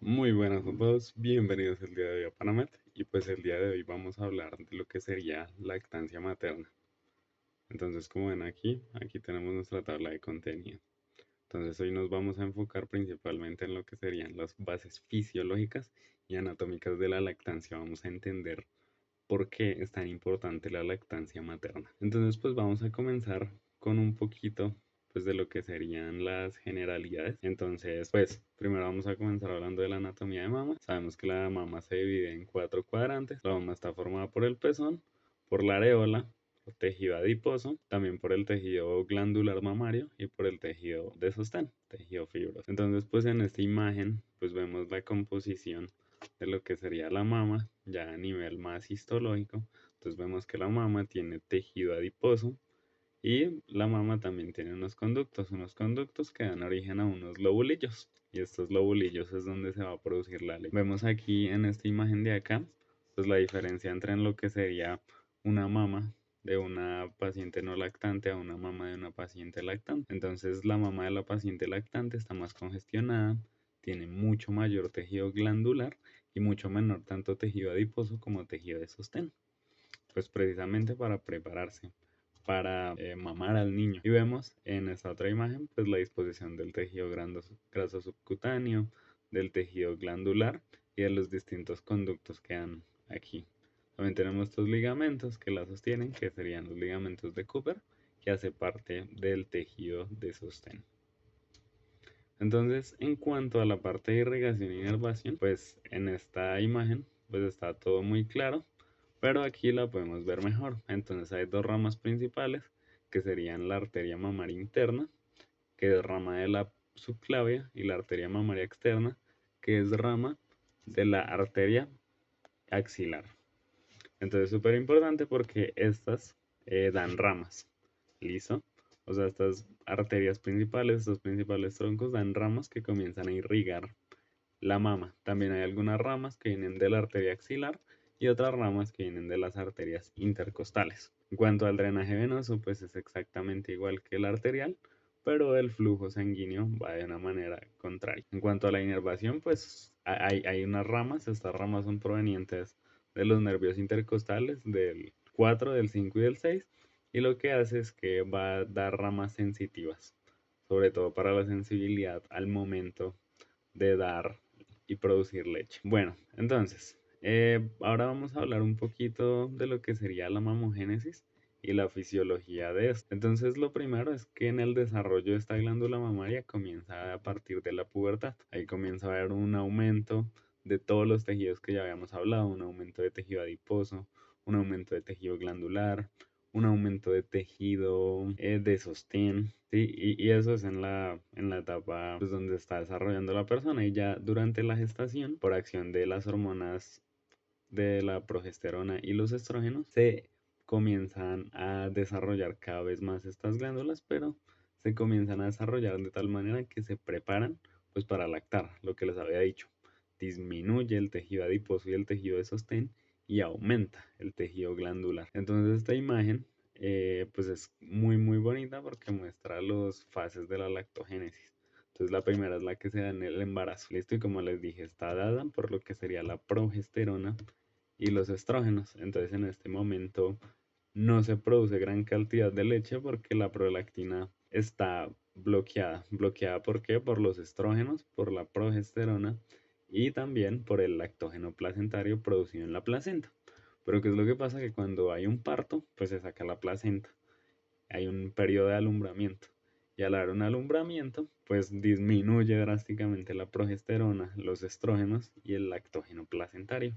Muy buenas a todos, bienvenidos el día de hoy a Panamet y pues el día de hoy vamos a hablar de lo que sería lactancia materna. Entonces como ven aquí tenemos nuestra tabla de contenido. Entonces hoy nos vamos a enfocar principalmente en lo que serían las bases fisiológicas y anatómicas de la lactancia. Vamos a entender por qué es tan importante la lactancia materna. Entonces pues vamos a comenzar con un poquito pues de lo que serían las generalidades. Entonces pues primero vamos a comenzar hablando de la anatomía de mama. Sabemos que la mama se divide en cuatro cuadrantes. La mama está formada por el pezón, por la areola, por tejido adiposo, también por el tejido glandular mamario y por el tejido de sostén, tejido fibroso. Entonces pues en esta imagen pues vemos la composición de lo que sería la mama, ya a nivel más histológico. Entonces vemos que la mama tiene tejido adiposo y la mama también tiene unos conductos que dan origen a unos lobulillos. Y estos lobulillos es donde se va a producir la leche. Vemos aquí en esta imagen de acá, pues la diferencia entre en lo que sería una mama de una paciente no lactante a una mama de una paciente lactante. Entonces la mama de la paciente lactante está más congestionada, tiene mucho mayor tejido glandular y mucho menor tanto tejido adiposo como tejido de sostén, pues precisamente para prepararse para mamar al niño. Y vemos en esta otra imagen pues la disposición del tejido graso subcutáneo, del tejido glandular y de los distintos conductos que dan aquí. También tenemos estos ligamentos que la sostienen, que serían los ligamentos de Cooper, que hace parte del tejido de sostén. Entonces, en cuanto a la parte de irrigación y inervación, pues en esta imagen pues está todo muy claro, pero aquí la podemos ver mejor. Entonces hay dos ramas principales, que serían la arteria mamaria interna, que es rama de la subclavia, y la arteria mamaria externa, que es rama de la arteria axilar. Entonces, súper importante porque estas dan ramas. ¿Listo? O sea, estas arterias principales, estos principales troncos dan ramas que comienzan a irrigar la mama. También hay algunas ramas que vienen de la arteria axilar y otras ramas que vienen de las arterias intercostales. En cuanto al drenaje venoso, pues es exactamente igual que el arterial, pero el flujo sanguíneo va de una manera contraria. En cuanto a la inervación, pues hay unas ramas, estas ramas son provenientes de los nervios intercostales del 4, del 5 y del 6, y lo que hace es que va a dar ramas sensitivas, sobre todo para la sensibilidad al momento de dar y producir leche. Bueno, entonces, ahora vamos a hablar un poquito de lo que sería la mamogénesis y la fisiología de esto. Entonces, lo primero es que en el desarrollo de esta glándula mamaria comienza a partir de la pubertad. Ahí comienza a haber un aumento de todos los tejidos que ya habíamos hablado, un aumento de tejido adiposo, un aumento de tejido glandular, un aumento de tejido de sostén, ¿sí? Y eso es en la etapa pues, donde está desarrollando la persona, y ya durante la gestación, por acción de las hormonas de la progesterona y los estrógenos, se comienzan a desarrollar cada vez más estas glándulas, pero se comienzan a desarrollar de tal manera que se preparan pues para lactar, lo que les había dicho. Disminuye el tejido adiposo y el tejido de sostén y aumenta el tejido glandular. Entonces esta imagen pues es muy bonita porque muestra las fases de la lactogénesis. Entonces la primera es la que se da en el embarazo. Listo, y como les dije, está dada por lo que sería la progesterona y los estrógenos. Entonces en este momento no se produce gran cantidad de leche porque la prolactina está bloqueada. ¿Bloqueada por qué? Por los estrógenos, por la progesterona y también por el lactógeno placentario producido en la placenta. Pero ¿qué es lo que pasa? Que cuando hay un parto, pues se saca la placenta. Hay un periodo de alumbramiento. Y al haber un alumbramiento, pues disminuye drásticamente la progesterona, los estrógenos y el lactógeno placentario.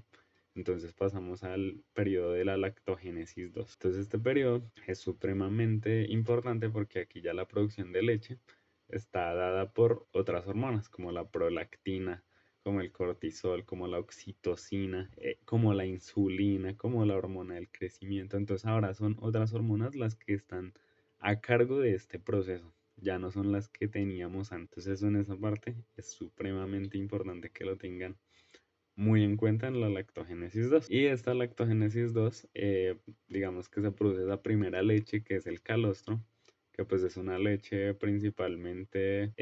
Entonces pasamos al periodo de la lactogénesis 2. Entonces este periodo es supremamente importante porque aquí ya la producción de leche está dada por otras hormonas como la prolactina, como el cortisol, como la oxitocina, como la insulina, como la hormona del crecimiento. Entonces ahora son otras hormonas las que están a cargo de este proceso. Ya no son las que teníamos antes. Eso en esa parte es supremamente importante que lo tengan muy en cuenta en la lactogénesis 2. Y esta lactogénesis 2, digamos que se produce la primera leche, que es el calostro, que pues es una leche principalmente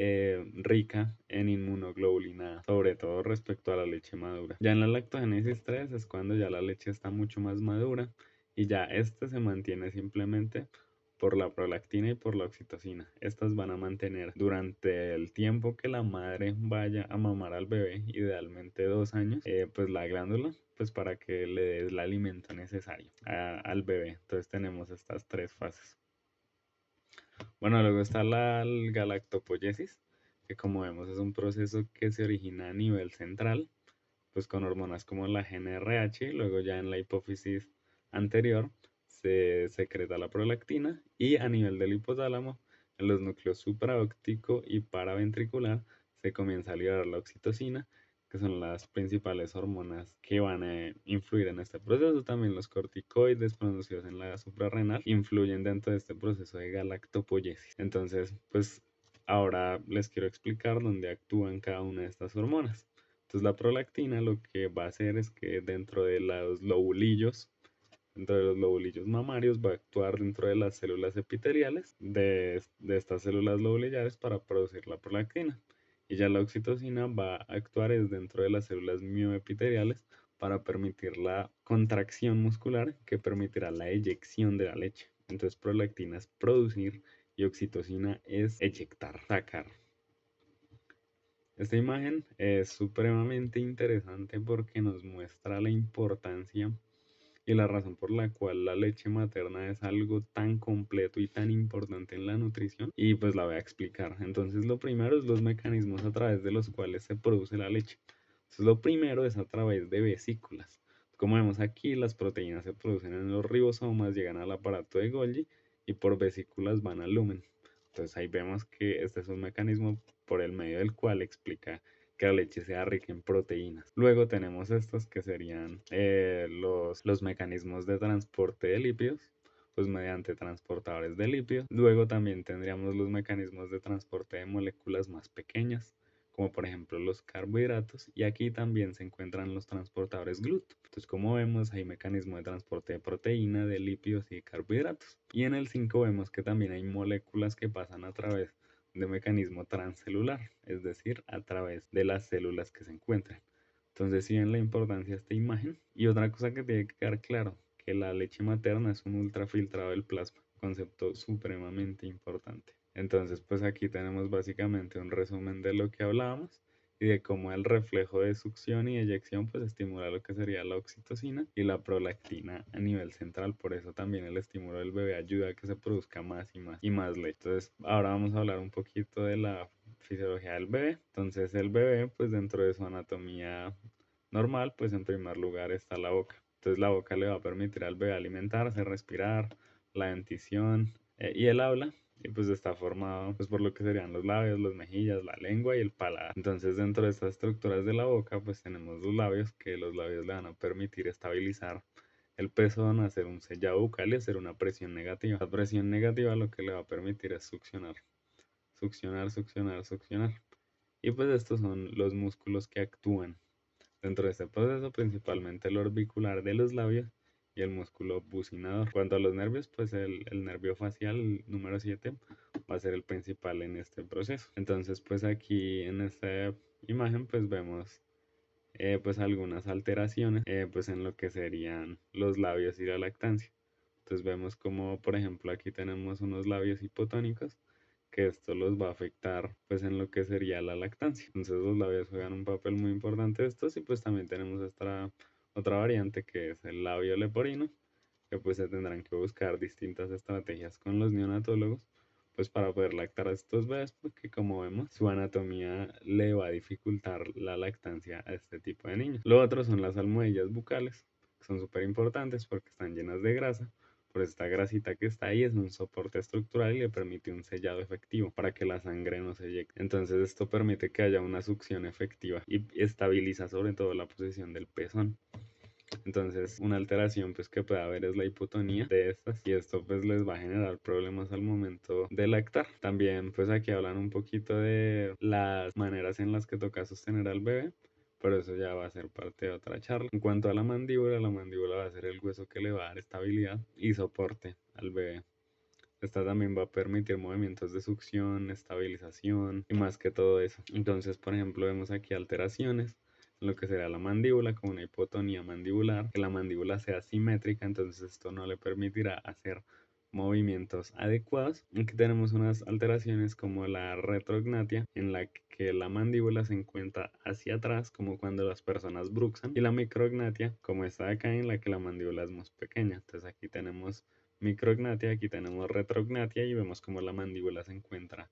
rica en inmunoglobulina, sobre todo respecto a la leche madura. Ya en la lactogénesis 3 es cuando ya la leche está mucho más madura y ya este se mantiene simplemente por la prolactina y por la oxitocina. Estas van a mantener durante el tiempo que la madre vaya a mamar al bebé, idealmente 2 años, pues la glándula, pues para que le dé el alimento necesario al bebé. Entonces tenemos estas tres fases. Bueno, luego está la galactopoyesis, que como vemos es un proceso que se origina a nivel central, pues con hormonas como la GnRH, y luego ya en la hipófisis anterior se secreta la prolactina y a nivel del hipotálamo, en los núcleos supraóptico y paraventricular, se comienza a liberar la oxitocina, que son las principales hormonas que van a influir en este proceso. También los corticoides producidos en la suprarrenal influyen dentro de este proceso de galactopoyesis. Entonces, pues ahora les quiero explicar dónde actúan cada una de estas hormonas. Entonces la prolactina lo que va a hacer es que dentro de los lobulillos mamarios, va a actuar dentro de las células epiteliales de estas células lobulillares para producir la prolactina. Y ya la oxitocina va a actuar es dentro de las células mioepiteliales para permitir la contracción muscular que permitirá la eyección de la leche. Entonces prolactina es producir y oxitocina es eyectar, sacar. Esta imagen es supremamente interesante porque nos muestra la importancia y la razón por la cual la leche materna es algo tan completo y tan importante en la nutrición, y pues la voy a explicar. Entonces lo primero es los mecanismos a través de los cuales se produce la leche. Entonces lo primero es a través de vesículas. Como vemos aquí, las proteínas se producen en los ribosomas, llegan al aparato de Golgi y por vesículas van al lumen. Entonces ahí vemos que este es un mecanismo por el medio del cual explica que la leche sea rica en proteínas. Luego tenemos estos que serían los mecanismos de transporte de lípidos, pues mediante transportadores de lípidos. Luego también tendríamos los mecanismos de transporte de moléculas más pequeñas, como por ejemplo los carbohidratos, y aquí también se encuentran los transportadores GLUT. Entonces, como vemos, hay mecanismo de transporte de proteína, de lípidos y de carbohidratos. Y en el 5 vemos que también hay moléculas que pasan a través de mecanismo transcelular, es decir, a través de las células que se encuentran. Entonces, si ven la importancia de esta imagen. Y otra cosa que tiene que quedar claro, que la leche materna es un ultrafiltrado del plasma, concepto supremamente importante. Entonces, pues aquí tenemos básicamente un resumen de lo que hablábamos y de cómo el reflejo de succión y eyección pues estimula lo que sería la oxitocina y la prolactina a nivel central. Por eso también el estímulo del bebé ayuda a que se produzca más y más y más leche. Entonces, ahora vamos a hablar un poquito de la fisiología del bebé. Entonces, el bebé pues dentro de su anatomía normal pues en primer lugar está la boca. Entonces, la boca le va a permitir al bebé alimentarse, respirar, la dentición y el habla, y pues está formado pues por lo que serían los labios, las mejillas, la lengua y el paladar. Entonces dentro de estas estructuras de la boca pues tenemos los labios, que los labios le van a permitir estabilizar el pezón, hacer un sellado bucal y hacer una presión negativa. La presión negativa lo que le va a permitir es succionar, succionar, succionar, succionar. Y pues estos son los músculos que actúan dentro de este proceso, principalmente el orbicular de los labios y el músculo bucinador. Cuanto a los nervios, pues el nervio facial, el número 7, va a ser el principal en este proceso. Entonces, pues aquí en esta imagen, pues vemos pues algunas alteraciones pues en lo que serían los labios y la lactancia. Entonces vemos como, por ejemplo, aquí tenemos unos labios hipotónicos, que esto los va a afectar pues en lo que sería la lactancia. Entonces los labios juegan un papel muy importante de estos, y pues también tenemos esta otra variante que es el labio leporino, que pues se tendrán que buscar distintas estrategias con los neonatólogos pues para poder lactar a estos bebés, porque como vemos su anatomía le va a dificultar la lactancia a este tipo de niños. Lo otro son las almohadillas bucales, que son súper importantes porque están llenas de grasa. Por esta grasita que está ahí es un soporte estructural y le permite un sellado efectivo para que la sangre no se eyecte. Entonces esto permite que haya una succión efectiva y estabiliza sobre todo la posición del pezón. Entonces, una alteración pues que puede haber es la hipotonía de estas, y esto pues les va a generar problemas al momento de lactar. También pues aquí hablan un poquito de las maneras en las que toca sostener al bebé, pero eso ya va a ser parte de otra charla. En cuanto a la mandíbula va a ser el hueso que le va a dar estabilidad y soporte al bebé. Esta también va a permitir movimientos de succión, estabilización y más que todo eso. Entonces, por ejemplo, vemos aquí alteraciones en lo que será la mandíbula, como una hipotonía mandibular, que la mandíbula sea simétrica, entonces esto no le permitirá hacer movimientos adecuados. Aquí tenemos unas alteraciones como la retrognatia, en la que la mandíbula se encuentra hacia atrás, como cuando las personas bruxan, y la micrognatia, como esta de acá, en la que la mandíbula es más pequeña. Entonces aquí tenemos micrognatia, aquí tenemos retrognatia y vemos como la mandíbula se encuentra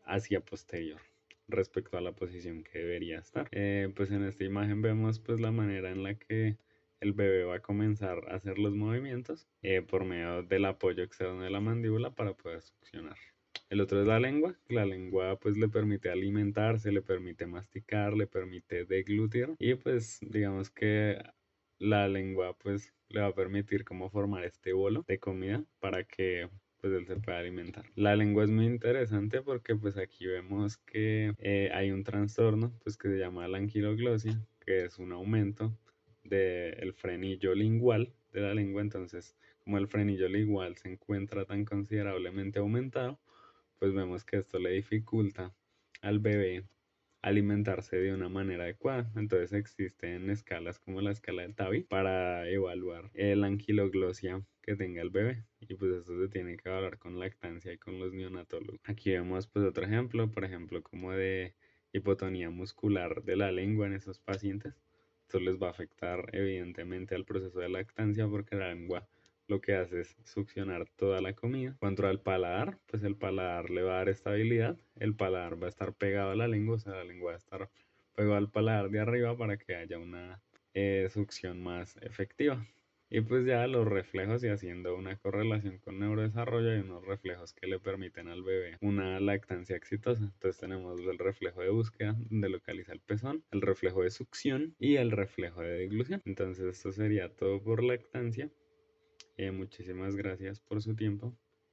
hacia posterior respecto a la posición que debería estar. Pues en esta imagen vemos pues la manera en la que el bebé va a comenzar a hacer los movimientos por medio del apoyo externo de la mandíbula para poder succionar. El otro es la lengua. La lengua pues le permite alimentarse, le permite masticar, le permite deglutir y pues digamos que la lengua pues le va a permitir como formar este bolo de comida para que pues él se puede alimentar. La lengua es muy interesante porque pues aquí vemos que hay un trastorno pues que se llama la anquiloglosia, que es un aumento del frenillo lingual de la lengua. Entonces, como el frenillo lingual se encuentra tan considerablemente aumentado, pues vemos que esto le dificulta al bebé alimentarse de una manera adecuada. Entonces existen escalas como la escala de Tabi para evaluar la anquiloglosia que tenga el bebé. Y pues esto se tiene que evaluar con lactancia y con los neonatólogos. Aquí vemos pues otro ejemplo, por ejemplo, como de hipotonía muscular de la lengua en esos pacientes. Esto les va a afectar evidentemente al proceso de lactancia porque la lengua lo que hace es succionar toda la comida. Cuanto al paladar, pues el paladar le va a dar estabilidad, el paladar va a estar pegado a la lengua, o sea, la lengua va a estar pegado al paladar de arriba para que haya una succión más efectiva. Y pues ya los reflejos y haciendo una correlación con neurodesarrollo hay unos reflejos que le permiten al bebé una lactancia exitosa. Entonces tenemos el reflejo de búsqueda donde localiza el pezón, el reflejo de succión y el reflejo de deglución. Entonces esto sería todo por lactancia. Muchísimas gracias por su tiempo.